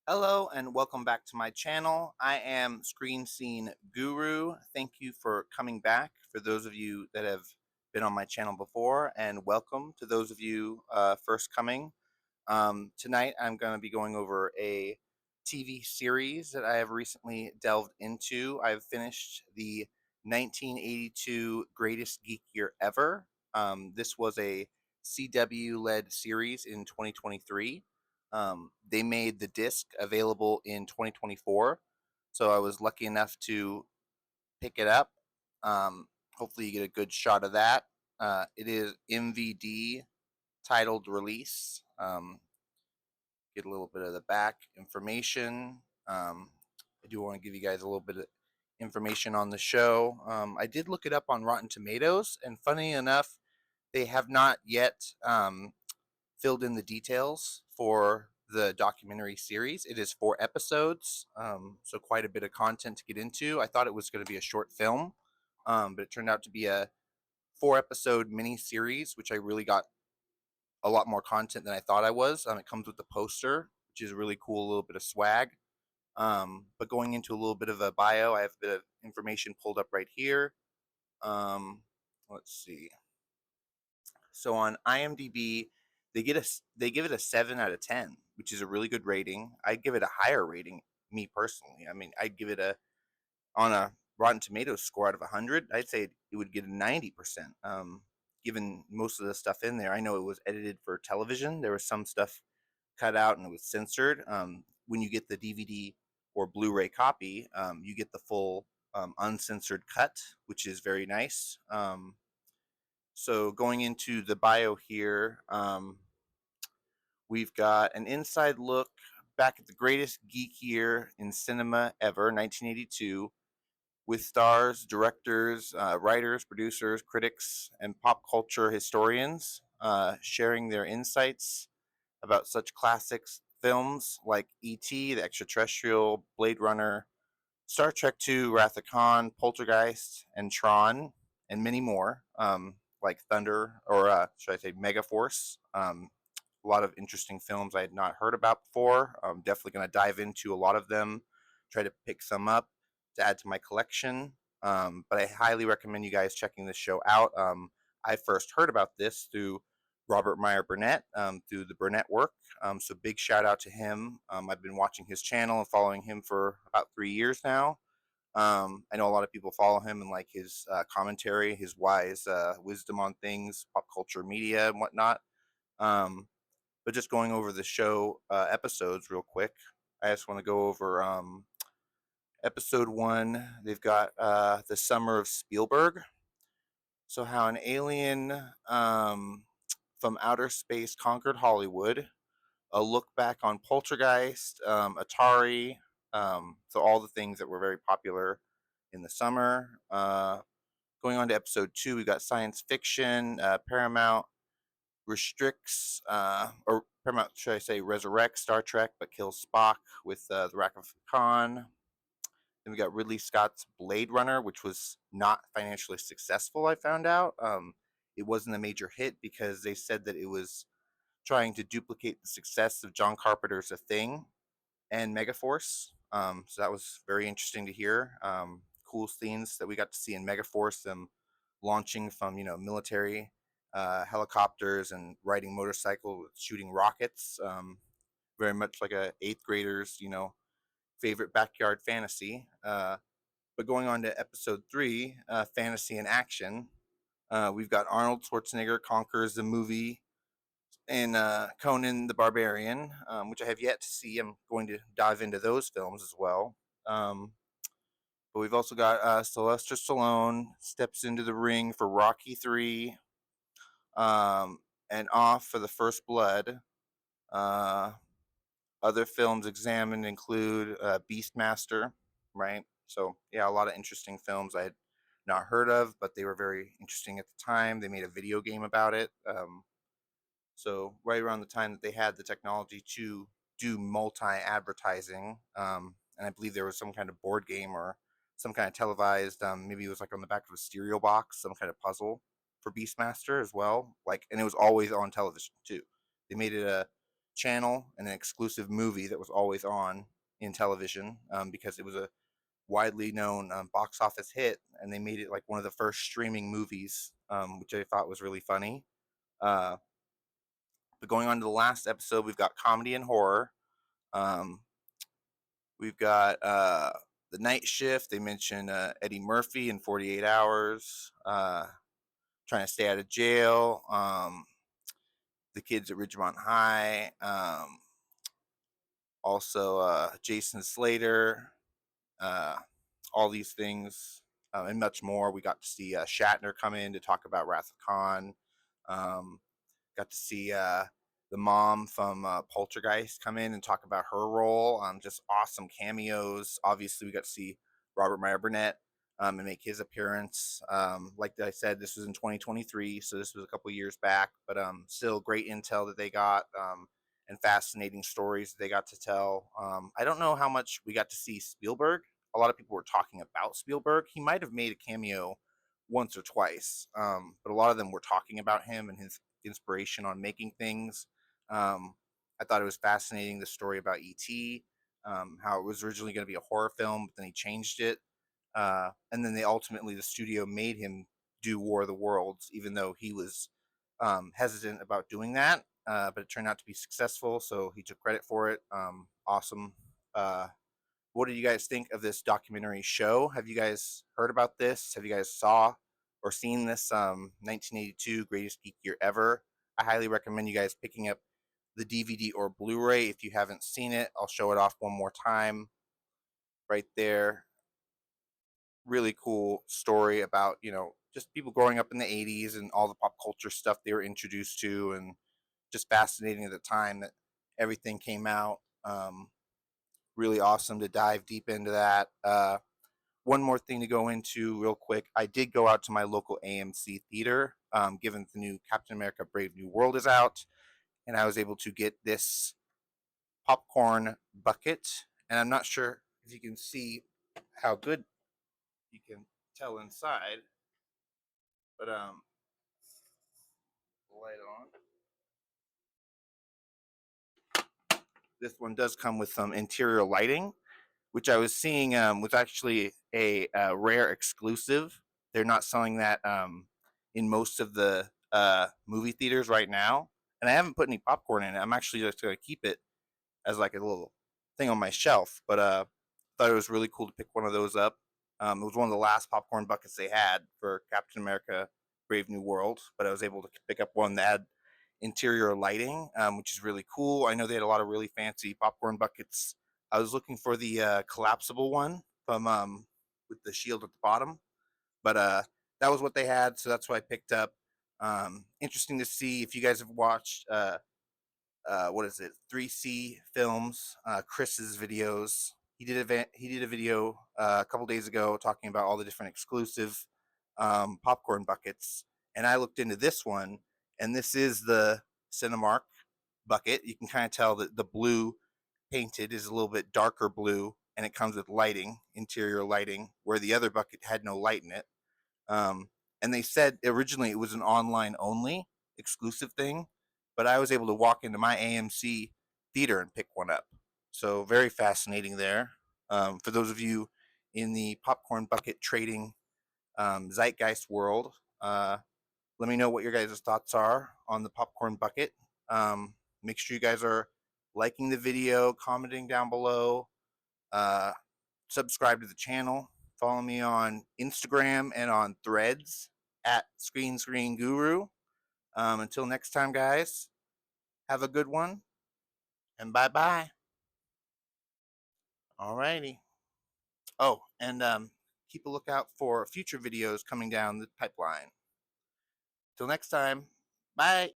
Hello and welcome back to my channel. I am Screen Scene Guru. Thank you for coming back for those of you that have been on my channel before, and welcome to those of you first coming. Tonight I'm going to be going over a TV series that I have recently delved into. I've finished the 1982 Greatest Geek Year Ever. This was a CW-led series in 2023. They made the disc available in 2024, so I was lucky enough to pick it up. Hopefully you get a good shot of that. It is MVD titled release. Get a little bit of the back information. I do want to give you guys a little bit of information on the show. I did look it up on Rotten Tomatoes, and funny enough, they have not yet filled in the details for the documentary series. It is 4 episodes, so quite a bit of content to get into. I thought it was going to be a short film, but it turned out to be a 4-episode mini series, which I really got a lot more content than I thought I was. It comes with the poster, which is really cool, a little bit of swag. But going into a little bit of a bio, I have a bit of information pulled up right here. Let's see. So on IMDb, they give it a 7 out of 10, which is a really good rating. I'd give it a higher rating, me personally. I mean, I'd give it on a Rotten Tomatoes score out of 100, I'd say it would get a 90%. Given most of the stuff in there, I know it was edited for television. There was some stuff cut out and it was censored. When you get the DVD or Blu-ray copy, you get the full uncensored cut, which is very nice. So going into the bio here, we've got an inside look back at the greatest geek year in cinema ever, 1982, with stars, directors, writers, producers, critics, and pop culture historians sharing their insights about such classics films like E.T., The Extraterrestrial, Blade Runner, Star Trek II, Wrath of Khan, Poltergeist, and Tron, and many more, like Thunder, or should I say Megaforce. A lot of interesting films I had not heard about before. I'm definitely going to dive into a lot of them, try to pick some up to add to my collection. But I highly recommend you guys checking this show out. I first heard about this through Robert Meyer Burnett, through the Burnett Work. So big shout out to him. I've been watching his channel and following him for about 3 years now. I know a lot of people follow him and like his commentary, his wise wisdom on things, pop culture, media, and whatnot. But just going over the show episodes real quick, I just want to go over episode 1. They've got the Summer of Spielberg. So how an alien from outer space conquered Hollywood. A look back on Poltergeist, Atari, so all the things that were very popular in the summer. Going on to episode 2, we've got science fiction. Paramount restricts, or Paramount, should I say, resurrects Star Trek but kills Spock with the Wrath of Khan. Then we got Ridley Scott's Blade Runner, which was not financially successful, I found out. It wasn't a major hit because they said that it was trying to duplicate the success of John Carpenter's A Thing and Megaforce. So that was very interesting to hear. Cool scenes that we got to see in Megaforce, them launching from military helicopters and riding motorcycles, shooting rockets. Very much like a eighth grader's favorite backyard fantasy. But going on to episode 3, fantasy and action. We've got Arnold Schwarzenegger conquers the movie and Conan the Barbarian, which I have yet to see. I'm going to dive into those films as well. But we've also got Sylvester Stallone steps into the ring for Rocky 3, and off for the First Blood. Other films examined include Beastmaster, right? So yeah, a lot of interesting films I had not heard of, but they were very interesting at the time. They made a video game about it. So right around the time that they had the technology to do multi-advertising, and I believe there was some kind of board game or some kind of televised, maybe it was like on the back of a stereo box, some kind of puzzle for Beastmaster as well. And it was always on television too. They made it channel and an exclusive movie that was always on in television, because it was a widely known box office hit, and they made it like one of the first streaming movies, which I thought was really funny. Uh, but going on to the last episode, we've got comedy and horror. Um, we've got the night shift. They mention Eddie Murphy in 48 Hours, trying to stay out of jail. The kids at Ridgemont High. Also, Jason Slater. Uh, all these things, and much more. We got to see Shatner come in to talk about Wrath of Khan. Um, got to see the mom from Poltergeist come in and talk about her role. Just awesome cameos. Obviously, we got to see Robert Meyer Burnett and make his appearance. Like I said, this was in 2023, so this was a couple years back, but still great intel that they got, and fascinating stories that they got to tell. I don't know how much we got to see Spielberg. A lot of people were talking about Spielberg. He might have made a cameo once or twice, but a lot of them were talking about him and his inspiration on making things. I thought it was fascinating, the story about E.T., how it was originally going to be a horror film, but then he changed it. And then the studio made him do War of the Worlds, even though he was hesitant about doing that. But it turned out to be successful, so he took credit for it. Awesome. What did you guys think of this documentary show? Have you guys heard about this? Have you guys saw or seen this 1982 Greatest Geek Year Ever? I highly recommend you guys picking up the DVD or Blu-ray if you haven't seen it. I'll show it off one more time right there. Really cool story about, just people growing up in the 80s and all the pop culture stuff they were introduced to, and just fascinating at the time that everything came out. Really awesome to dive deep into that. One more thing to go into real quick. I did go out to my local AMC theater, given the new Captain America Brave New World is out, and I was able to get this popcorn bucket. And I'm not sure if you can see how good you can tell inside, but light on. This one does come with some interior lighting, which I was seeing was actually a rare exclusive. They're not selling that in most of the movie theaters right now, and I haven't put any popcorn in it. I'm actually just going to keep it as like a little thing on my shelf. But thought it was really cool to pick one of those up. It was one of the last popcorn buckets they had for Captain America: Brave New World, but I was able to pick up one that had interior lighting, which is really cool. I know they had a lot of really fancy popcorn buckets. I was looking for the collapsible one from with the shield at the bottom, but that was what they had, so that's what I picked up. Interesting to see if you guys have watched what is it, 3C Films, Chris's videos. He did a video a couple days ago talking about all the different exclusive popcorn buckets, and I looked into this one, and this is the Cinemark bucket. You can kind of tell that the blue painted is a little bit darker blue, and it comes with lighting, interior lighting, where the other bucket had no light in it. Um, and they said originally it was an online only exclusive thing, but I was able to walk into my AMC theater and pick one up. So very fascinating there. For those of you in the popcorn bucket trading zeitgeist world, let me know what your guys' thoughts are on the popcorn bucket. Make sure you guys are liking the video, commenting down below, uh, subscribe to the channel. Follow me on Instagram and on Threads at Screen Screen Guru. Until next time, guys, have a good one, and bye-bye. Alrighty. Oh, and keep a lookout for future videos coming down the pipeline. Till next time, bye.